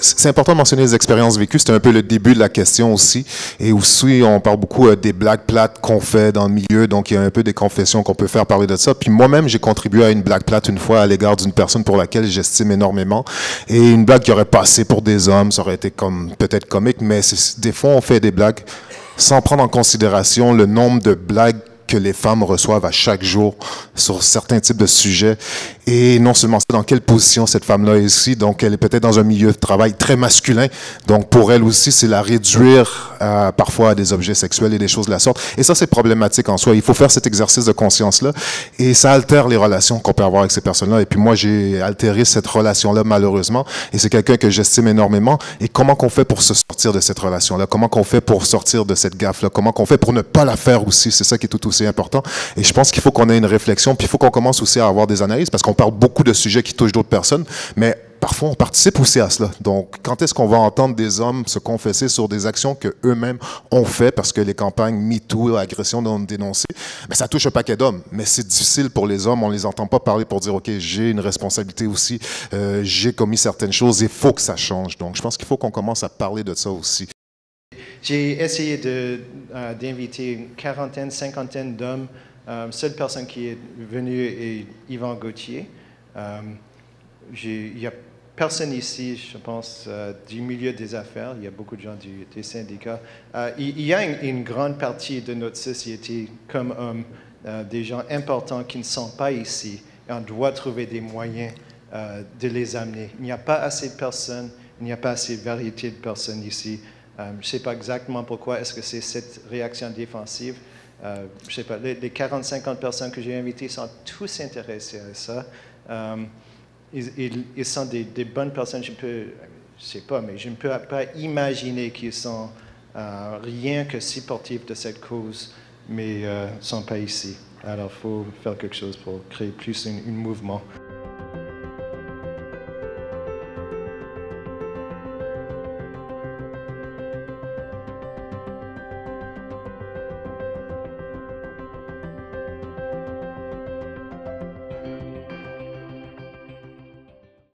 C'est important de mentionner les expériences vécues. C'était un peu le début de la question aussi. Et aussi, on parle beaucoup des blagues plates qu'on fait dans le milieu. Donc, il y a un peu des confessions qu'on peut faire parler de ça. Puis moi-même, j'ai contribué à une blague plate une fois à l'égard d'une personne pour laquelle j'estime énormément. Et une blague qui aurait passé pour des hommes, ça aurait été comme peut-être comique, mais des fois, on fait des blagues sans prendre en considération le nombre de blagues que les femmes reçoivent à chaque jour sur certains types de sujets. Et non seulement ça, dans quelle position cette femme-là est ici. Donc, elle est peut-être dans un milieu de travail très masculin. Donc, pour elle aussi, c'est la réduire parfois à des objets sexuels et des choses de la sorte. Et ça, c'est problématique en soi. Il faut faire cet exercice de conscience-là. Et ça altère les relations qu'on peut avoir avec ces personnes-là. Et puis moi, j'ai altéré cette relation-là, malheureusement. Et c'est quelqu'un que j'estime énormément. Et comment qu'on fait pour se sortir de cette relation-là? Comment qu'on fait pour sortir de cette gaffe-là? Comment qu'on fait pour ne pas la faire aussi? C'est ça qui est tout aussi important. Et je pense qu'il faut qu'on ait une réflexion, puis il faut qu'on commence aussi à avoir des analyses, parce qu'on parle beaucoup de sujets qui touchent d'autres personnes, mais parfois on participe aussi à cela. Donc, quand est-ce qu'on va entendre des hommes se confesser sur des actions qu'eux-mêmes ont fait, parce que les campagnes MeToo, agression non dénoncée, mais ça touche un paquet d'hommes. Mais c'est difficile pour les hommes, on ne les entend pas parler pour dire, OK, j'ai une responsabilité aussi, j'ai commis certaines choses, il faut que ça change. Donc, je pense qu'il faut qu'on commence à parler de ça aussi. J'ai essayé d'inviter une quarantaine, cinquantaine d'hommes. Seule personne qui est venue est Yvan Gauthier. Il n'y a personne ici, je pense, du milieu des affaires. Il y a beaucoup de gens des syndicats. Il y a une grande partie de notre société comme hommes, des gens importants qui ne sont pas ici. Et on doit trouver des moyens de les amener. Il n'y a pas assez de personnes, il n'y a pas assez de variété de personnes ici. Je ne sais pas exactement pourquoi est-ce que c'est cette réaction défensive. Je ne sais pas, les 40-50 personnes que j'ai invitées sont tous intéressés à ça. Ils sont des bonnes personnes. Je ne sais pas, mais je ne peux pas imaginer qu'ils sont rien que supportifs de cette cause, mais ne sont pas ici. Alors, il faut faire quelque chose pour créer plus un mouvement.